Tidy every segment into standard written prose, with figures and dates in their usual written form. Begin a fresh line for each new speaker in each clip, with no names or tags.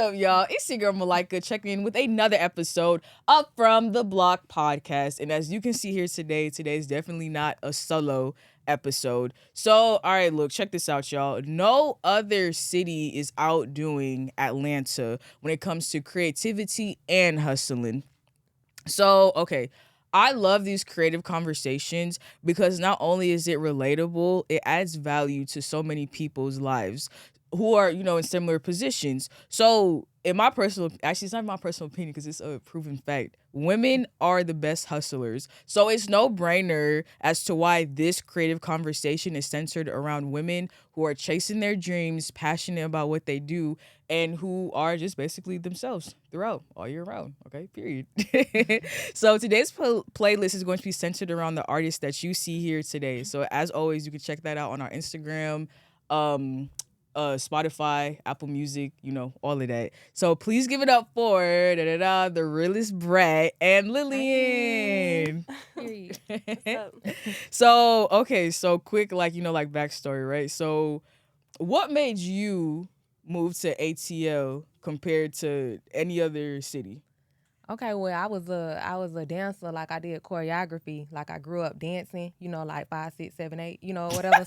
up, y'all? It's your girl Malika checking in with another episode of From the Block podcast. And as you can see here today's definitely not a solo episode. So, all right, look, check this out, y'all. No other city is outdoing Atlanta when it comes to creativity and hustling. So, okay, I love these creative conversations because not only is it relatable, it adds value to so many people's lives who are, in similar positions. So, in my actually, it's not my personal opinion because it's a proven fact. Women are the best hustlers. So, it's no brainer as to why this creative conversation is centered around women who are chasing their dreams, passionate about what they do, and who are just basically themselves throughout all year round. Okay, period. So today's playlist is going to be centered around the artists that you see here today. So as always, you can check that out on our Instagram, Spotify, Apple Music, all of that. So please give it up for the realest Brett and Lillian.
Period. What's up?
So quick, like backstory, right? So what made you move to ATL compared to any other city?
Okay, well, I was a dancer. Like I did choreography. Like I grew up dancing. Like 5, 6, 7, 8. Whatever.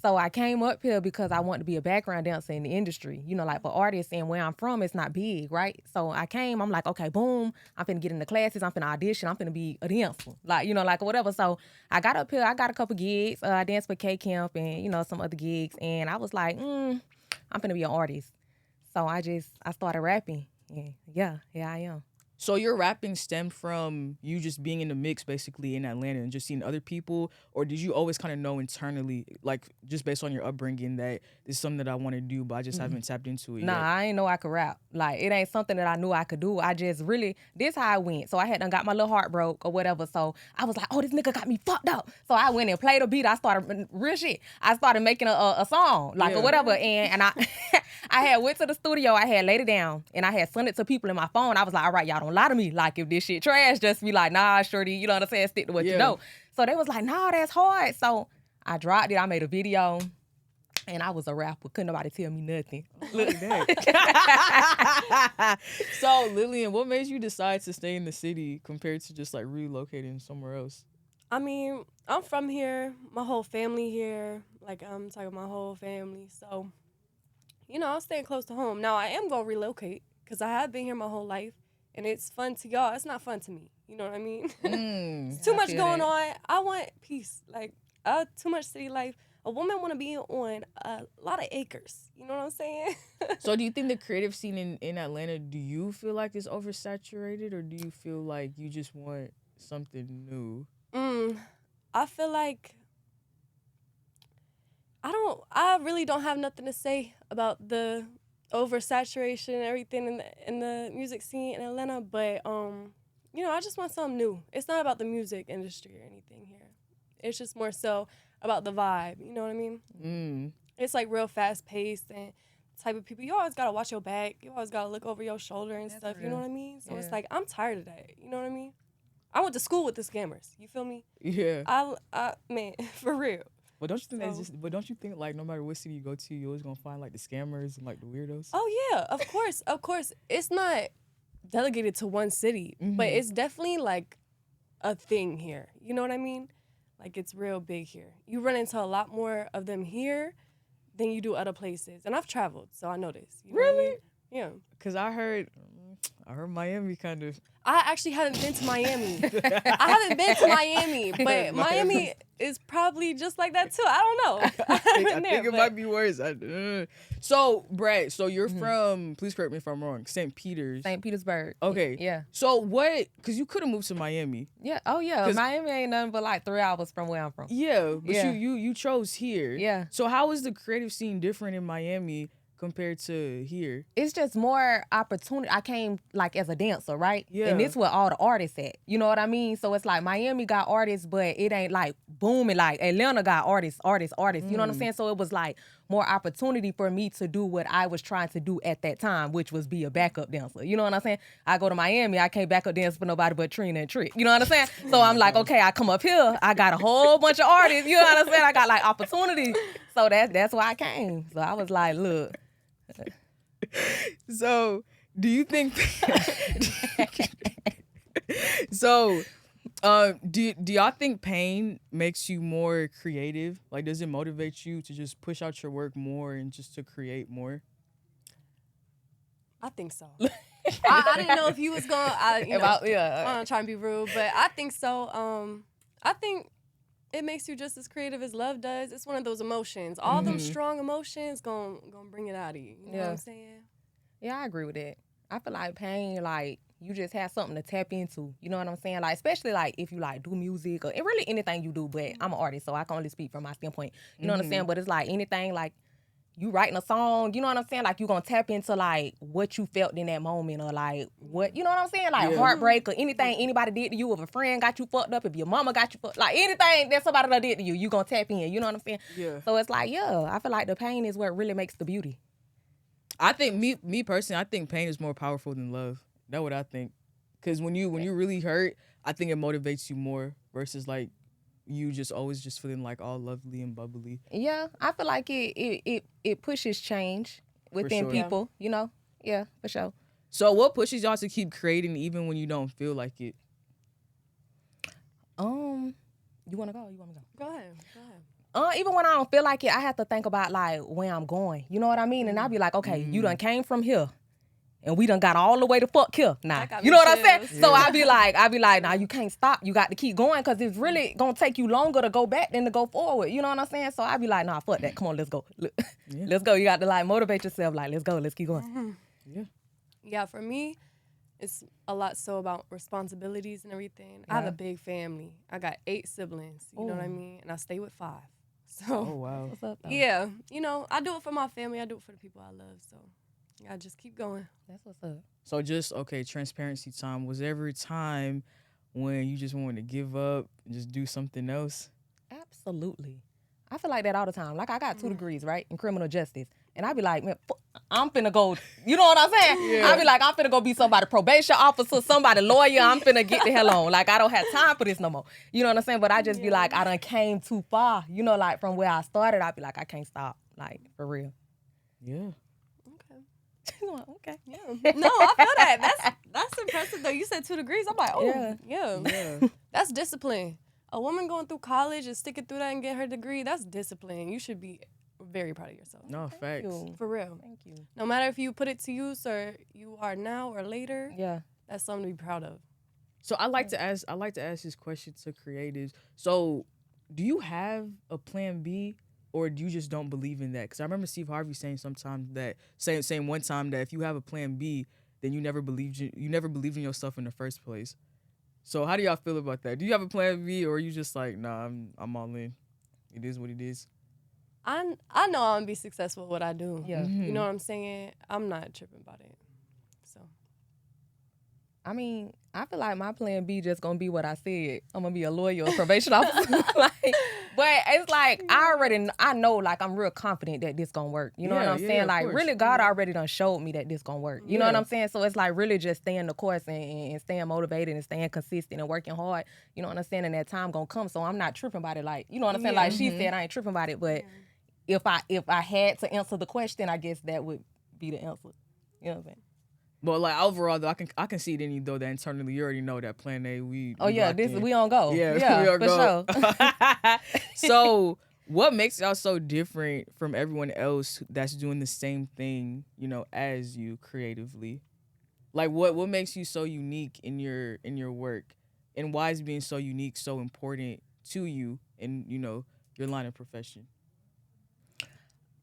So I came up here because I wanted to be a background dancer in the industry. Like for artists, and where I'm from, it's not big, right? So I came. I'm like, okay, boom. I'm finna get into classes. I'm finna audition. I'm finna be a dancer. Like whatever. So I got up here. I got a couple gigs. I danced for K Camp and some other gigs. And I was like, I'm finna be an artist. So I started rapping. And yeah, here I am.
So your rapping stemmed from you just being in the mix basically in Atlanta and just seeing other people, or did you always kind of know internally, like just based on your upbringing, that this is something that I want to do, but I just haven't tapped into it yet?
I ain't know I could rap. Like it ain't something that I knew I could do. I just really, this how I went. So I had done got my little heart broke or whatever. So I was like, oh, this nigga got me fucked up. So I went and played a beat. I started real shit. I started making a song or whatever. And I I had went to the studio. I had laid it down and I had sent it to people in my phone. I was like, all right, y'all don't lie to me. Like if this shit trash, just be like, nah, shorty, you know what I'm saying? Stick to what you know. So they was like, nah, that's hard. So I dropped it. I made a video. And I was a rapper. Couldn't nobody tell me nothing.
Look at that. So, Lillian, what made you decide to stay in the city compared to just like relocating somewhere else?
I mean, I'm from here. My whole family here. Like, I'm talking my whole family. So, I'm staying close to home. Now, I am going to relocate because I have been here my whole life. And it's fun to y'all. It's not fun to me. You know what I mean? It's too much going on. I want peace. Like, too much city life. A woman want to be on a lot of acres. You know what I'm saying?
So do you think the creative scene in Atlanta, do you feel like it's oversaturated, or do you feel like you just want something new?
I feel like I really don't have nothing to say about the oversaturation and everything in the music scene in Atlanta, but I just want something new. It's not about the music industry or anything here. It's just more so about the vibe, you know what I mean? It's like real fast paced and type of people. You always gotta watch your back. You always gotta look over your shoulder and stuff. Real. You know what I mean? So it's like I'm tired of that. You know what I mean? I went to school with the scammers. You feel me?
Yeah.
I man, for real.
But don't you think But don't you think like no matter what city you go to, you're always gonna find like the scammers and like the weirdos?
Oh yeah, of course. It's not delegated to one city, but it's definitely like a thing here. You know what I mean? Like, it's real big here. You run into a lot more of them here than you do other places. And I've traveled, so I know this. You know
really?
What I mean? Yeah.
Because I heard Miami kind of.
I actually haven't been to Miami. I haven't been to Miami, but Miami is probably just like that, too. I don't know.
I think it might be worse. So, Brad, you're from, please correct me if I'm wrong, St.
Petersburg.
Okay.
Yeah.
So because you could have moved to Miami.
Yeah. Oh, yeah. Miami ain't nothing but like 3 hours from where I'm from.
Yeah. But you chose here.
Yeah.
So how is the creative scene different in Miami compared to here?
It's just more opportunity. I came like as a dancer, right?
Yeah.
And this where all the artists at. You know what I mean? So it's like Miami got artists, but it ain't like booming like Atlanta got artists. You know what I'm saying? So it was like more opportunity for me to do what I was trying to do at that time, which was be a backup dancer. You know what I'm saying? I go to Miami, I can't backup dance for nobody but Trina and Trick. You know what I'm saying? So I'm like, okay, I come up here, I got a whole bunch of artists. You know what I'm saying? I got like opportunity. So that's why I came. So I was like, look.
So, do you think? So, do y'all think pain makes you more creative? Like, does it motivate you to just push out your work more and just to create more?
I think so. I didn't know if you was going. I'm not trying to be rude, but I think so. I think it makes you just as creative as love does. It's one of those emotions. All them strong emotions gonna bring it out of you. You know what I'm saying?
Yeah, I agree with that. I feel like pain, like, you just have something to tap into. You know what I'm saying? Like, especially, like, if you, like, do music or really anything you do. But I'm an artist, so I can only speak from my standpoint. You know what I'm saying? But it's, like, anything, like, you writing a song, you know what I'm saying? Like, you gonna tap into, like, what you felt in that moment or, like, what, you know what I'm saying? Like, heartbreak or anything anybody did to you. If a friend got you fucked up, if your mama got you fucked, like, anything that somebody done did to you, you gonna tap in. You know what I'm saying?
Yeah.
So it's like, I feel like the pain is what really makes the beauty.
I think me personally, I think pain is more powerful than love. That's what I think. Because when you really hurt, I think it motivates you more versus like you just always just feeling like all lovely and bubbly.
Yeah, I feel like it pushes change within
sure.
people, you know? Yeah, for sure.
So what pushes y'all to keep creating even when you don't feel like it?
You wanna go?
Go ahead.
Even when I don't feel like it, I have to think about like where I'm going. You know what I mean? And I'll be like, okay, you done came from here. And we done got all the way to fuck here. Nah, you know what I'm saying?
chills.
So I be like, nah, you can't stop. You got to keep going because it's really gonna take you longer to go back than to go forward. You know what I'm saying? So I be like, nah, fuck that. Come on, let's go. Let's go. You got to like motivate yourself. Like, let's go. Let's keep going.
Yeah, for me, it's a lot so about responsibilities and everything. I have a big family. I got 8 siblings. You know what I mean? And I stay with 5. So
Oh wow.
What's up, though?
yeah, you know, I do it for my family. I do it for the people I love. So I just keep going.
That's what's up.
So just transparency time. Was there ever a time when you just wanted to give up and just do something else?
Absolutely. I feel like that all the time. Like, I got 2 degrees, right, in criminal justice. And I be like, man, I'm finna go, you know what I'm saying?
Yeah.
I be like, I'm finna go be somebody probation officer, somebody lawyer. I'm finna get the hell on. Like, I don't have time for this no more. You know what I'm saying? But I just be like, I done came too far. You know, like, from where I started, I be like, I can't stop. Like, for real.
Yeah.
Okay.
Yeah. No, I feel that. That's impressive though. You said 2 degrees. I'm like, oh, yeah. That's discipline. A woman going through college and sticking through that and get her degree, that's discipline. You should be very proud of yourself.
No, facts.
You.
For real.
Thank you.
No matter if you put it to use or you are now or later,
Yeah.
that's something to be proud of.
So I like to ask this question to creatives. So do you have a plan B or do you just don't believe in that? Because I remember Steve Harvey saying saying one time that if you have a plan B, then you never believed in yourself in the first place. So how do y'all feel about that? Do you have a plan B or are you just like, nah, I'm all in. It is what it is.
I know I'm gonna be successful at what I do.
Yeah.
You know what I'm saying? I'm not tripping about it. So
I mean, I feel like my plan B just gonna be what I said. I'm gonna be a lawyer or probation officer. But it's like I know, like I'm real confident that this gonna work. You know what I'm saying? Like really, God already done showed me that this gonna work. You know what I'm saying? So it's like really just staying the course and staying motivated and staying consistent and working hard. You know what I'm saying? And that time gonna come. So I'm not tripping about it. Like, you know what I'm saying? Like she said, I ain't tripping about it. But if I had to answer the question, I guess that would be the answer. You know what I'm saying?
But like overall, though, I can see it in you though that internally you already know that plan A. We
on go.
Yeah, we on
for
go.
sure.
So what makes y'all so different from everyone else that's doing the same thing, you know, as you creatively? Like what makes you so unique in your work, and why is being so unique so important to you in, you know, your line of profession?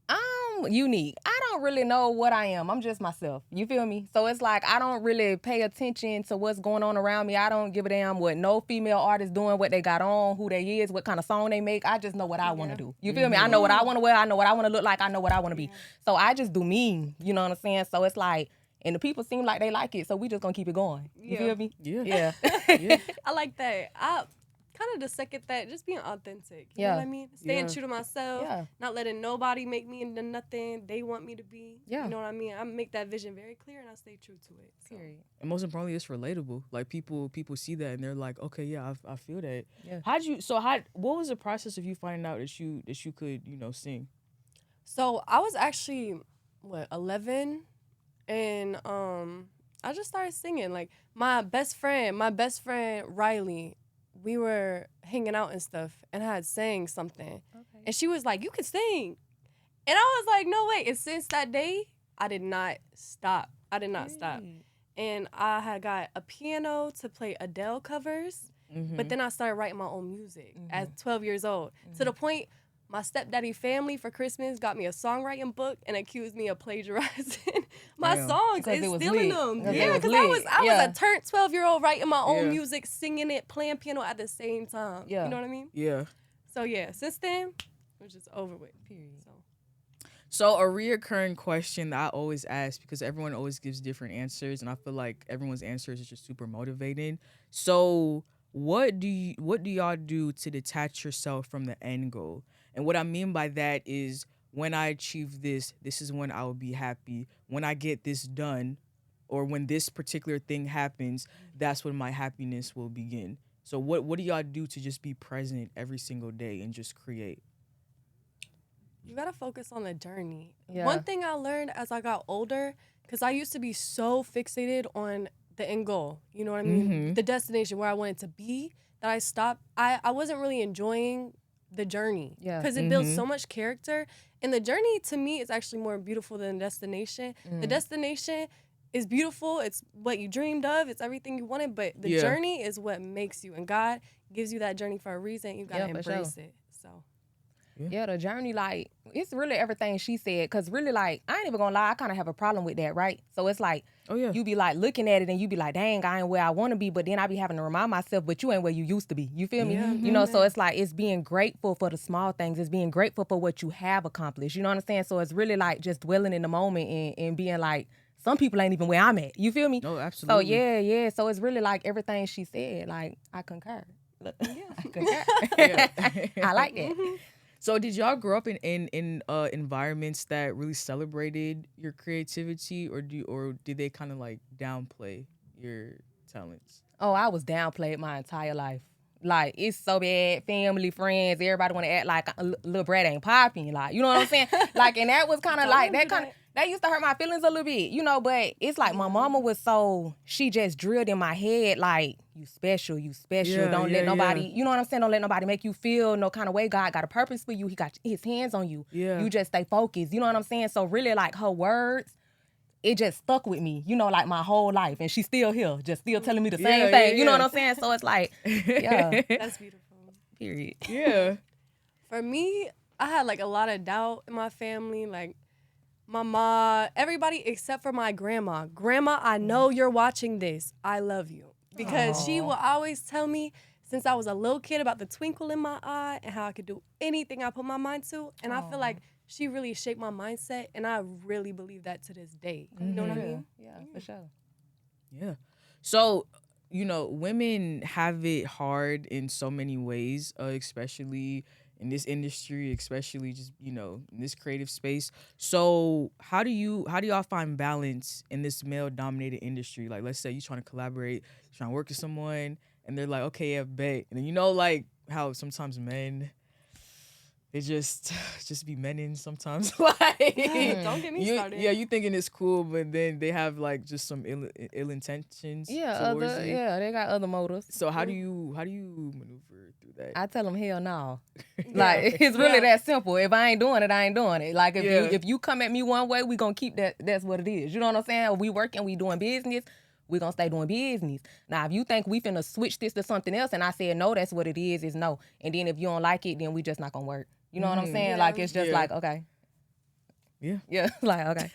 I'm unique. I don't really know what I am. I'm just myself. You feel me? So it's like I don't really pay attention to what's going on around me. I don't give a damn what no female artist doing, what they got on, who they is, what kind of song they make. I just know what I want to do. You feel me? I know what I want to wear. I know what I want to look like. I know what I want to be. So I just do me. You know what I'm saying? So it's like, and the people seem like they like it. So we just gonna keep it going. You feel me?
Yeah.
I like that. I kind of to second that, just being authentic. You know what I mean? Staying true to myself. Not letting nobody make me into nothing they want me to be.
Yeah.
You know what I mean? I make that vision very clear and I stay true to it. So.
Period.
And most importantly, it's relatable. Like people see that and they're like, okay, yeah, I feel that.
Yeah.
What was the process of you finding out that you could, you know, sing?
So I was actually 11 And I just started singing. Like my best friend Riley, we were hanging out and stuff, and I had sang something, and she was like, "You can sing," and I was like, "No way!" And since that day, I did not stop. And I had got a piano to play Adele covers, but then I started writing my own music at 12 years old, to the point my stepdaddy family for Christmas got me a songwriting book and accused me of plagiarizing my songs and stealing them. Yeah, because I was a turned 12-year-old writing my own music, singing it, playing piano at the same time. Yeah. You know what I mean?
Yeah.
So yeah, since then, it was just over with. Period.
So a reoccurring question that I always ask, because everyone always gives different answers, and I feel like everyone's answers is just super motivating. So what do y'all do to detach yourself from the end goal? And what I mean by that is, when I achieve this, this is when I will be happy. When I get this done, or when this particular thing happens, that's when my happiness will begin. So what do y'all do to just be present every single day and just create?
You gotta focus on the journey. Yeah. One thing I learned as I got older, because I used to be so fixated on the end goal, you know what I mean? The destination where I wanted to be, that I stopped. I wasn't really enjoying the journey, because it builds so much character. And the journey, to me, is actually more beautiful than the destination. The destination is beautiful. It's what you dreamed of. It's everything you wanted. But the journey is what makes you. And God gives you that journey for a reason. You gotta embrace it. So.
Yeah, the journey, like, it's really everything she said, because really, like, I ain't even gonna lie, I kind of have a problem with that, right? So it's like, you be like looking at it and you be like, dang, I ain't where I want to be, but then I be having to remind myself, but you ain't where you used to be. You feel me? You know, so it's like, it's being grateful for the small things. It's being grateful for what you have accomplished. You know what I'm saying? So it's really like just dwelling in the moment and being like, some people ain't even where I'm at. You feel me?
No, absolutely.
So yeah. So it's really like everything she said, like, I concur. I concur. I like that.
So did y'all grow up in environments that really celebrated your creativity, or did they kind of like downplay your talents?
Oh, I was downplayed my entire life. Like, it's so bad. Family, friends, everybody want to act like little Brad ain't popping. Like, you know what I'm saying? Like, and that was kind of like, that used to hurt my feelings a little bit, you know, but it's like my mama was she just drilled in my head, like, you special. Don't let nobody, you know what I'm saying? Don't let nobody make you feel no kind of way. God got a purpose for you. He got his hands on you. Yeah. You just stay focused. You know what I'm saying? So really, like, her words, it just stuck with me, you know, like my whole life. And she's still here, just still telling me the same thing. You know what I'm saying? So it's like,
That's beautiful.
Period.
Yeah.
For me, I had like a lot of doubt in my family. Like, my mom, everybody except for my grandma. Grandma, I know you're watching this. I love you. Because she will always tell me since I was a little kid about the twinkle in my eye and how I could do anything I put my mind to. And I feel like she really shaped my mindset, and I really believe that to this day. You know what I mean?
Yeah, for sure.
Yeah. So, you know, women have it hard in so many ways, especially in this industry, especially just, you know, in this creative space. So how do y'all find balance in this male-dominated industry? Like, let's say you're trying to collaborate, you're trying to work with someone, and they're like, okay, yeah, bet. And then, you know, like how sometimes men, they just be menning sometimes. Like,
don't get me started.
Yeah, you thinking it's cool, but then they have like just some ill intentions.
Yeah, they got other motives.
So how do you maneuver through that?
I tell them, hell no. Like, it's really that simple. If I ain't doing it, I ain't doing it. Like, if you come at me one way, we gonna keep that. That's what it is. You know what I'm saying? If we working, we doing business, we gonna stay doing business. Now, if you think we finna switch this to something else, and I said no, that's what it is no. And then if you don't like it, then we just not gonna work. You know what I'm saying? Yeah. Like, it's just like, okay.
Yeah.
Yeah, like, okay.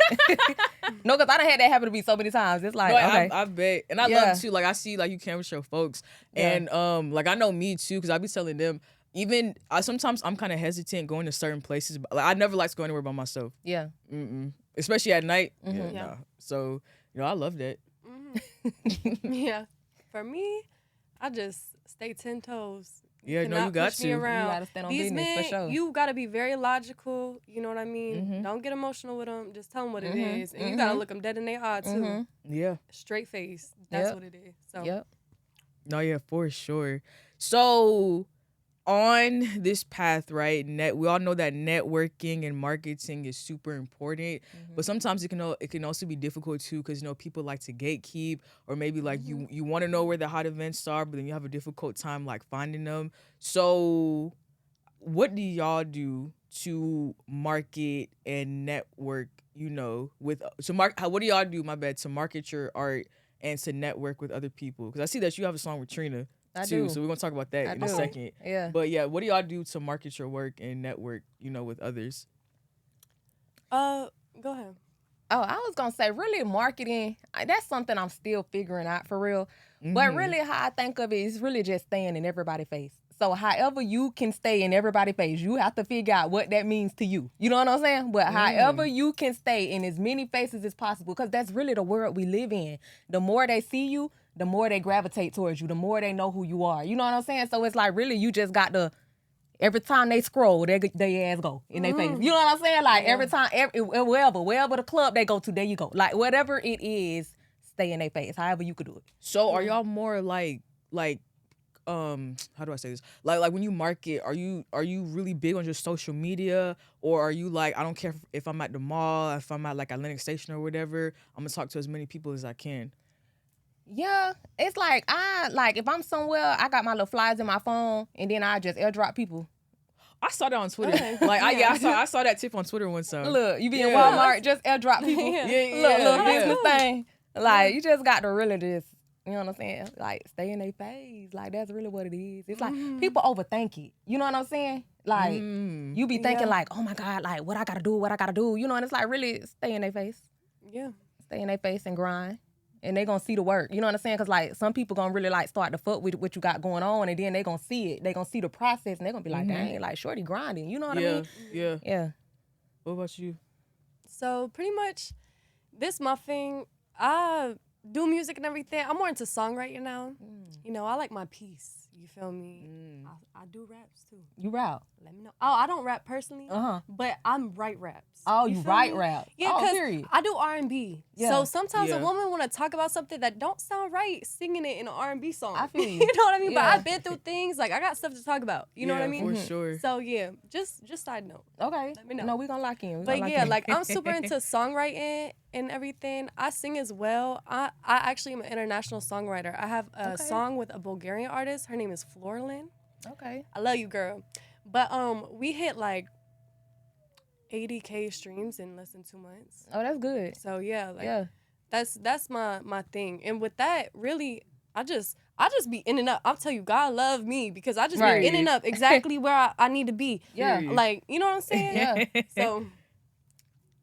No, because I done had that happen to me so many times. It's like,
no,
okay.
I bet. And I love, too, like, I see, like, you can with your folks. And, like, I know me, too, because I be telling them, even, sometimes I'm kind of hesitant going to certain places. But, like, I never like to go anywhere by myself.
Yeah.
Especially at night. Nah. So, you know, I love that.
Yeah. For me, I just stay 10 toes.
Yeah, no, you got to.
You
gotta stand on business, for sure.
You gotta be very logical. You know what I mean? Don't get emotional with them. Just tell them what it is, and you gotta look them dead in their eye too.
Yeah.
Straight face. That's what it is. So.
Yep.
No, yeah, for sure. So, on this path, right? We all know that networking and marketing is super important, but sometimes it can also be difficult too, because people like to gatekeep, or maybe like you want to know where the hot events are, but then you have a difficult time like finding them. So, what do y'all do to market and network? With what do y'all do? My bad, to market your art and to network with other people, because I see that you have a song with Trina
I
too.
do.
So we're gonna talk about that
I
in a
do.
second.
Yeah.
But yeah, what do y'all do to market your work and network, with others?
Go ahead.
Oh, I was gonna say, really, marketing. That's something I'm still figuring out for real. But really, how I think of it is really just staying in everybody's face. So, however you can stay in everybody's face, you have to figure out what that means to you. You know what I'm saying? But however you can stay in as many faces as possible, because that's really the world we live in. The more they see you, the more they gravitate towards you. The more they know who you are. You know what I'm saying? So it's like, really, you just got to. Every time they scroll, their ass go in their face. You know what I'm saying? Like every time, wherever the club they go to, there you go. Like whatever it is, stay in their face. However you could do it.
So are y'all more like how do I say this? Like when you market, are you really big on just social media, or are you like, I don't care if I'm at the mall, if I'm at like Atlantic Station or whatever, I'm gonna talk to as many people as I can?
Yeah, it's like if I'm somewhere, I got my little flyers in my phone, and then I just airdrop people.
I saw that on Twitter.
Okay.
I saw that tip on Twitter one time.
Look, you be in
Yeah.
Walmart, just airdrop people.
Yeah.
Little business thing. Like you just got to really just, you know what I'm saying? Like stay in their face. Like that's really what it is. It's like people overthink it. You know what I'm saying? Like you be thinking like, oh my God, like what I gotta do, you know, and it's like really stay in their face.
Yeah.
Stay in their face and grind. And they gonna see the work. You know what I'm saying? Because like some people gonna really like start to fuck with what you got going on, and then they gonna see it. They gonna see the process, and they gonna be like, dang, like shorty grinding. You know what I mean?
Yeah. What about you?
So pretty much, this my thing. I do music and everything. I'm more into songwriting now. I like my piece. You feel me? I do raps too.
You rap?
Let me know. Oh, I don't rap personally, but I'm write raps.
Oh, you
feel
write
me?
rap?
Yeah,
Oh,
because
period.
I do R&B.
Yeah.
So sometimes
Yeah.
a woman want to talk about something that don't sound right, singing it in an R&B song.
I feel you.
You know what I mean? But
Yeah.
I've been through things. Like I got stuff to talk about. You know what I mean?
For sure.
So yeah, just side note.
Okay.
Let me know.
No, we gonna lock in.
But yeah, like I'm super into songwriting and everything. I sing as well. I actually am an international songwriter. I have a song with a Bulgarian artist. Her name is Florlin.
Okay.
I love you, girl. But we hit like 80K streams in less than 2 months.
Oh, that's good.
So yeah, like
Yeah.
that's my thing. And with that, really, I just be in and up. I'll tell you, God love me because I just
Right.
be in and up exactly where I need to be.
Yeah.
Period.
Like, you know what I'm saying?
Yeah.
So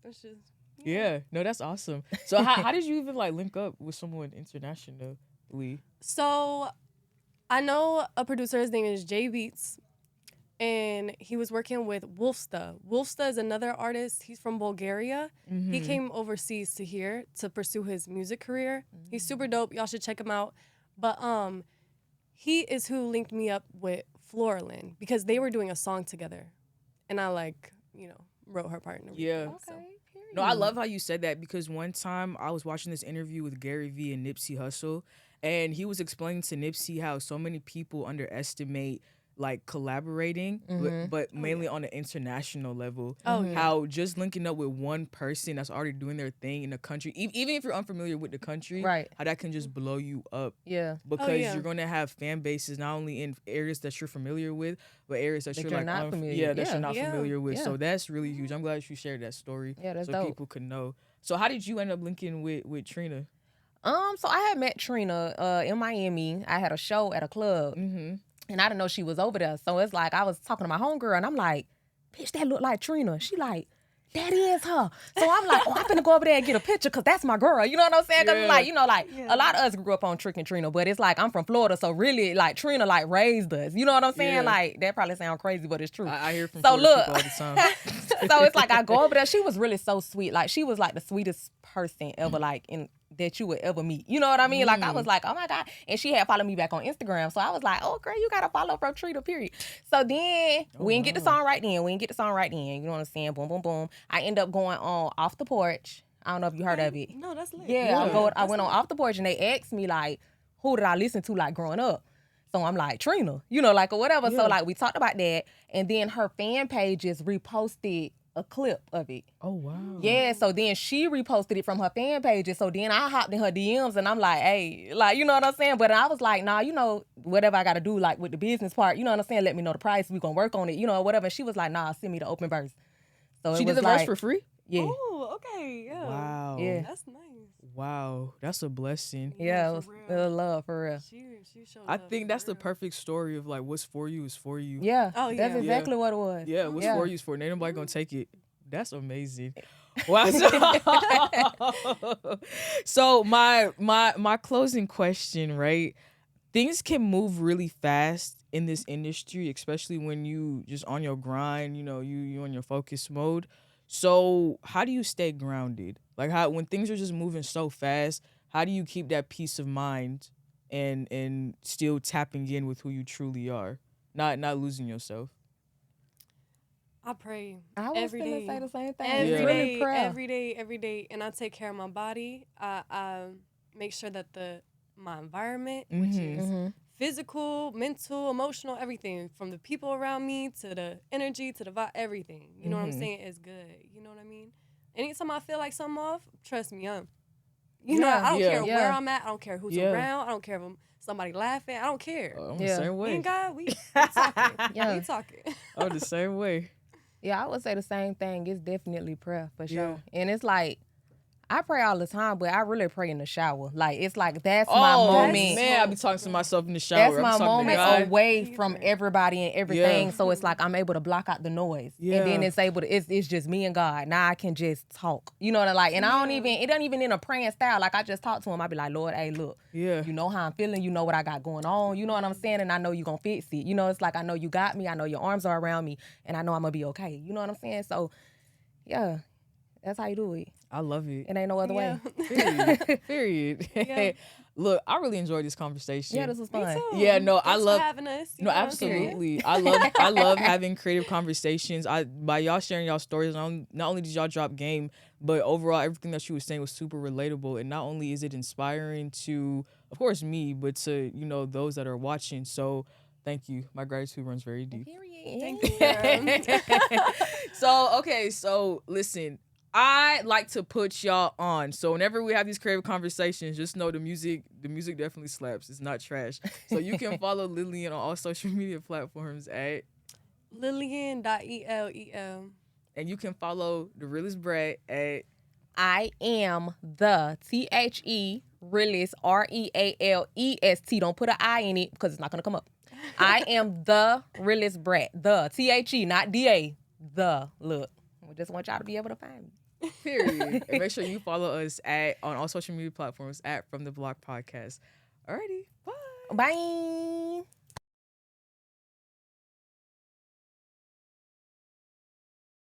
it's just
Yeah. No, that's awesome. So how did you even like link up with someone internationally?
So I know a producer, his name is Jay Beats, and he was working with Wolfsta. Wolfsta is another artist. He's from Bulgaria. He came overseas to here to pursue his music career. He's super dope. Y'all should check him out. But he is who linked me up with Florlin because they were doing a song together. And I wrote her part and everything.
Yeah.
So.
No, I love how you said that, because one time I was watching this interview with Gary Vee and Nipsey Hussle, and he was explaining to Nipsey how so many people underestimate like collaborating, but mainly on an international level.
Oh, yeah.
How just linking up with one person that's already doing their thing in the country, even if you're unfamiliar with the country,
Right.
how that can just blow you up.
Yeah.
Because
yeah.
you're going to have fan bases not only in areas that you're familiar with, but areas that you're like
not familiar.
Yeah, that
Yeah.
you're not
Yeah.
familiar with.
Yeah.
So that's really huge. I'm glad you shared that story.
Yeah, that's
so
dope.
people could know. So how did you end up linking with Trina?
So I had met Trina in Miami. I had a show at a club, and I didn't know she was over there. So it's like I was talking to my homegirl, and I'm like, "Bitch, that look like Trina." She like, "That is her." So I'm like, "Oh, I'm finna go over there and get a picture, cause that's my girl." You know what I'm saying? Cause a lot of us grew up on Trick and Trina, but it's like I'm from Florida, so really like Trina like raised us. You know what I'm saying?
Yeah.
Like that probably sounds crazy, but it's true.
I hear from
So
Florida
look,
people all the time.
so it's like I go over there. She was really so sweet. Like she was like the sweetest person ever, like that you would ever meet. You know what I mean? Like I was like, oh my God. And she had followed me back on Instagram. So I was like, oh girl, you gotta follow from Trina, period. So then we didn't get the song right then. You know what I'm saying? Boom, boom, boom. I end up going on Off the Porch. I don't know if you heard of it.
No, that's lit.
Yeah, I went on Off the Porch and they asked me like, who did I listen to like growing up? So I'm like, Trina, you know, like, or whatever.
Yeah.
So, like, we talked about that. And then her fan pages reposted a clip of it.
Oh, wow.
Yeah, so then she reposted it from her fan pages. So then I hopped in her DMs and I'm like, hey, like, you know what I'm saying? But I was like, nah, you know, whatever I got to do, like, with the business part, you know what I'm saying? Let me know the price. We going to work on it, you know, whatever. And she was like, nah, send me the open verse. So
She
it
did
was
the
like,
verse for free?
Yeah.
Oh, okay. Yeah.
Wow.
Yeah.
That's nice.
Wow. That's a blessing.
Yeah,
for
it
real.
was love, for real.
She showed
I
love
think
for
that's the
real.
perfect story of like what's for you is for you.
Yeah,
Oh,
that's
yeah.
exactly what it was.
Yeah, what's
Yeah.
for you is for you. Ain't nobody gonna take it. That's amazing. Wow. So my closing question, right? Things can move really fast in this industry, especially when you just on your grind, you know, you on your focus mode. So how do you stay grounded? Like how when things are just moving so fast, how do you keep that peace of mind and still tapping in with who you truly are? Not losing yourself.
I pray
I was
every
gonna
day.
say the same thing.
Every
It's
Yeah.
really
day,
prayer.
every day, and I take care of my body. I make sure that my environment, which is
Mhm.
physical, mental, emotional, everything, from the people around me to the energy to the vibe, everything. You know what I'm
Mhm.
saying? Is good. You know what I mean? Anytime I feel like something off, trust me, you know,
Yeah.
I don't
Yeah.
care
Yeah.
where I'm at. I don't care who's
Yeah.
around. I don't care if somebody laughing. I don't care.
I'm the
Yeah.
same
Me
way.
and God, we talking.
Yeah.
We talking.
I'm the same way.
Yeah, I would say the same thing. It's definitely prayer for
Yeah.
sure. And it's like, I pray all the time, but I really pray in the shower. Like, it's like, that's my moment.
Man, I be talking to myself in the shower.
That's
I'm
my
talking to
moment
God.
away
Me
from
either.
everybody and everything.
Yeah.
So it's like I'm able to block out the noise.
Yeah.
And then it's just me and God. Now I can just talk. You know what I like? And I don't even, it doesn't even in a praying style. Like I just talk to him. I be like, Lord, hey, look.
Yeah.
You know how I'm feeling. You know what I got going on. You know what I'm saying? And I know you gonna fix it. You know, it's like I know you got me. I know your arms are around me. And I know I'm gonna be okay. You know what I'm saying? So, yeah, that's how you do it.
I love it.
It ain't no other way.
Period. Period.
Yeah.
Look, I really enjoyed this conversation.
Yeah, this was
Me
fun.
too.
Yeah, no, I
Thanks
love-
for having us. You
No,
know what I'm saying?
absolutely. I love having creative conversations. By y'all sharing y'all stories, not only did y'all drop game, but overall everything that she was saying was super relatable. And not only is it inspiring to, of course, me, but to, you know, those that are watching. So thank you. My gratitude runs very deep.
Period.
Thank you.
So listen, I like to put y'all on. So whenever we have these creative conversations, just know the music definitely slaps. It's not trash. So you can follow Lillian on all social media platforms at,
Lillian.elel.
and you can follow the realest Brad at,
I am the THE realist REALEST. Don't put an I in it because it's not gonna come up. I am the realest brat. The THE, not DA. The look. We just want y'all to be able to find me.
period. And make sure you follow us on all social media platforms at From the Block Podcast. Alrighty, bye.
Bye.